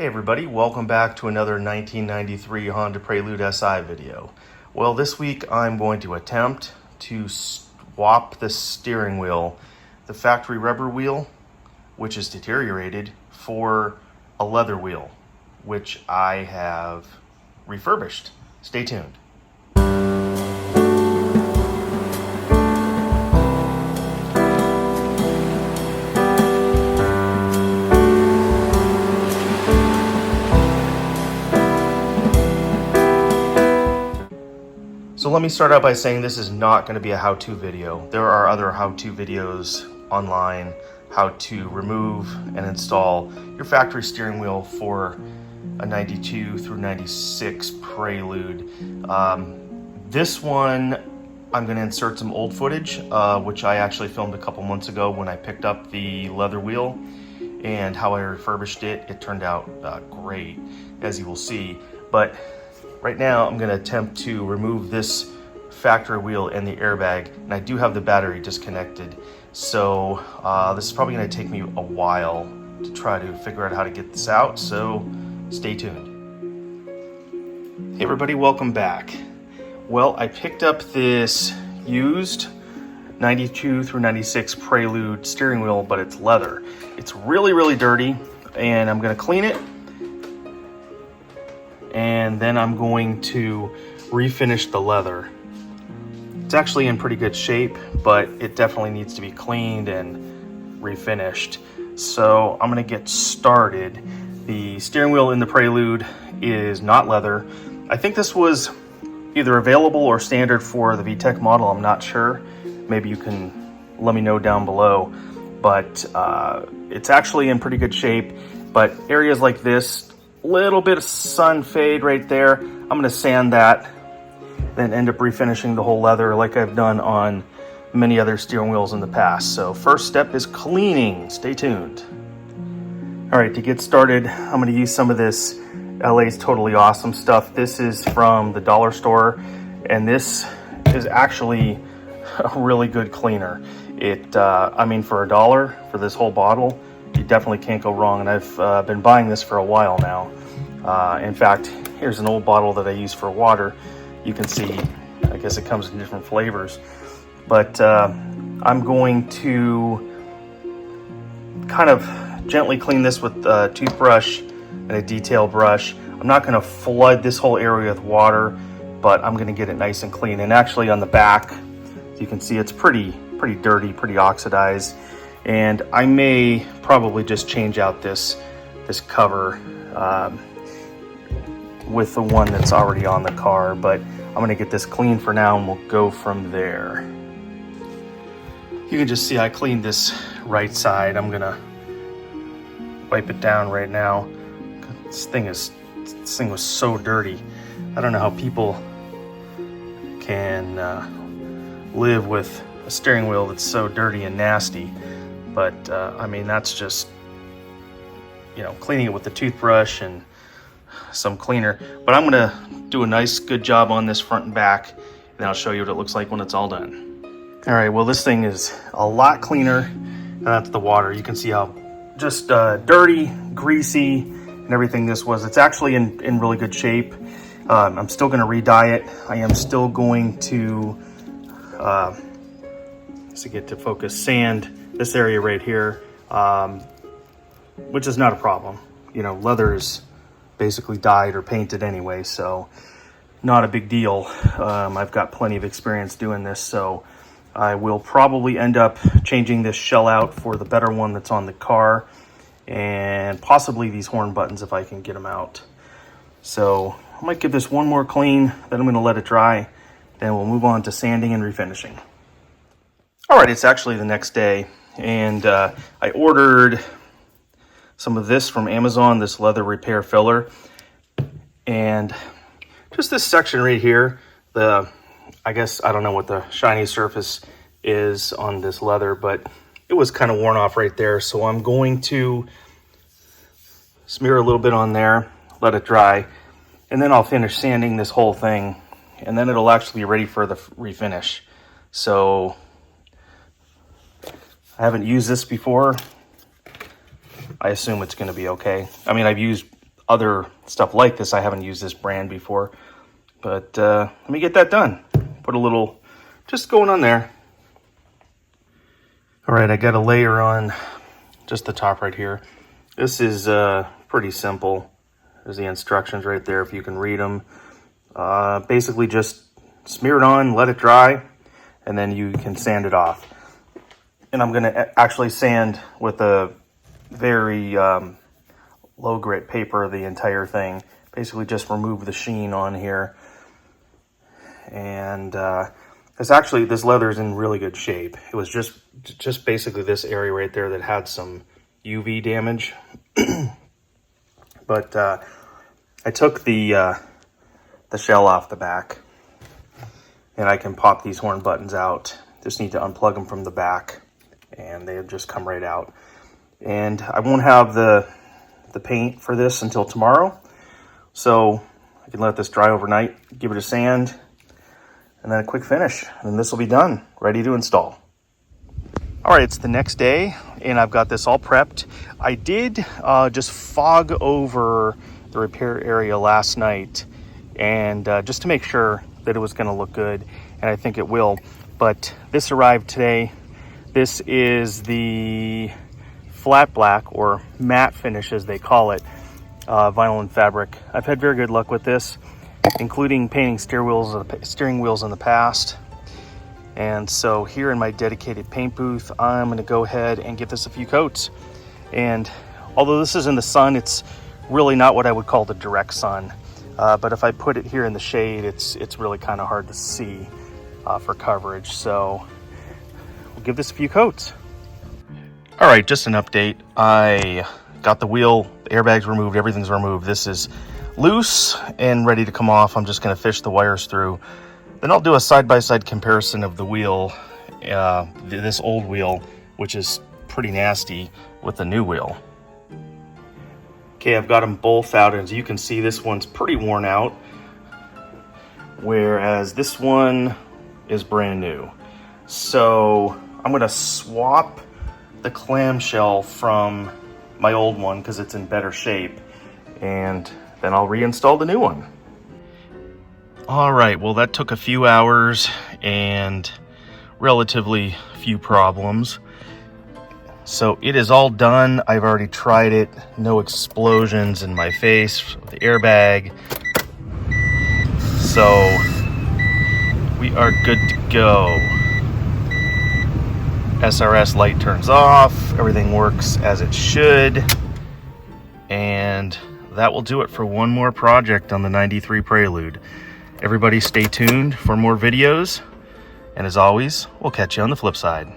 Hey everybody, welcome back to another 1993 Honda Prelude Si video. Well, this week I'm going to attempt to swap the steering wheel, the factory rubber wheel, which is deteriorated, for a leather wheel, which I have refurbished. Stay tuned. So let me start out by saying this is not going to be a how-to video. There are other how-to videos online, how to remove and install your factory steering wheel for a 92 through 96 Prelude. This one, I'm going to insert some old footage, which I actually filmed a couple months ago when I picked up the leather wheel and how I refurbished it. It turned out great, as you will see. But right now, I'm going to attempt to remove this factory wheel and the airbag, and I do have the battery disconnected. So this is probably going to take me a while to try to figure out how to get this out, so stay tuned. Hey everybody, welcome back. Well, I picked up this used 92 through 96 Prelude steering wheel, but it's leather. It's really, really dirty, and I'm going to clean it. And then I'm going to refinish the leather. It's actually in pretty good shape, but it definitely needs to be cleaned and refinished. So I'm gonna get started. The steering wheel in the Prelude is not leather. I think this was either available or standard for the VTEC model, I'm not sure. Maybe you can let me know down below. But it's actually in pretty good shape, but areas like this, little bit of sun fade right there. I'm going to sand that, then end up refinishing the whole leather like I've done on many other steering wheels in the past. So first step is cleaning. Stay tuned. All right, to get started, I'm going to use some of this LA's Totally Awesome stuff. This is from the dollar store, and this is actually a really good cleaner. I mean, for $1 for this whole bottle, you definitely can't go wrong, and I've been buying this for a while now. In fact, here's an old bottle that I use for water. You can see, I guess it comes in different flavors. But I'm going to kind of gently clean this with a toothbrush and a detail brush. I'm not going to flood this whole area with water, but I'm going to get it nice and clean. And actually on the back, you can see it's pretty dirty, pretty oxidized. And I may probably just change out this cover with the one that's already on the car, but I'm gonna get this clean for now and we'll go from there. You can just see I cleaned this right side. I'm gonna wipe it down right now. This thing was so dirty. I don't know how people can live with a steering wheel that's so dirty and nasty. But I mean, that's just, cleaning it with the toothbrush and some cleaner. But I'm gonna do a nice good job on this front and back, and then I'll show you what it looks like when it's all done. All right, well, this thing is a lot cleaner, and that's the water. You can see how just dirty, greasy, and everything this was. It's actually in really good shape. I'm still gonna re-dye it. I am still going to, to get to focus, sand this area right here, which is not a problem. Leather is basically dyed or painted anyway, so not a big deal. I've got plenty of experience doing this, so I will probably end up changing this shell out for the better one that's on the car, and possibly these horn buttons if I can get them out. So I might give this one more clean, then I'm going to let it dry, then we'll move on to sanding and refinishing. All right, it's actually the next day, and I ordered some of this from Amazon, this leather repair filler, and just this section right here, I guess, I don't know what the shiny surface is on this leather, but it was kind of worn off right there, so I'm going to smear a little bit on there, let it dry, and then I'll finish sanding this whole thing, and then it'll actually be ready for the refinish. So I haven't used this before. I assume it's going to be okay. I mean, I've used other stuff like this. I haven't used this brand before, but let me get that done. Put a little just going on there. All right, I got a layer on just the top right here. This is pretty simple. There's the instructions right there if you can read them. Basically just smear it on, let it dry, and then you can sand it off. And I'm gonna actually sand with a very low grit paper the entire thing. Basically just remove the sheen on here. And this leather is in really good shape. It was just basically this area right there that had some UV damage. But I took the shell off the back, and I can pop these horn buttons out. Just need to unplug them from the back, and they'll just come right out. And I won't have the paint for this until tomorrow, so I can let this dry overnight, give it a sand, and then a quick finish, and this will be done, ready to install. All right, it's the next day, and I've got this all prepped. I did just fog over the repair area last night, and just to make sure that it was going to look good, and I think it will. But this arrived today. This is the flat black, or matte finish as they call it, vinyl and fabric. I've had very good luck with this, including painting steering wheels in the past. And so here in my dedicated paint booth, I'm going to go ahead and give this a few coats. And although this is in the sun, it's really not what I would call the direct sun. But if I put it here in the shade, it's really kind of hard to see for coverage. So we'll give this a few coats. All right, just an update. I got the wheel, the airbags removed, everything's removed. This is loose and ready to come off. I'm just going to fish the wires through. Then I'll do a side-by-side comparison of the wheel, this old wheel, which is pretty nasty, with the new wheel. Okay, I've got them both out, and as you can see, this one's pretty worn out, whereas this one is brand new. So I'm gonna swap the clamshell from my old one because it's in better shape, and then I'll reinstall the new one. All right, well, that took a few hours and relatively few problems. So it is all done. I've already tried it. No explosions in my face with the airbag. So we are good to go. SRS light turns off. Everything works as it should. And that will do it for one more project on the 93 Prelude. Everybody stay tuned for more videos, and as always, we'll catch you on the flip side.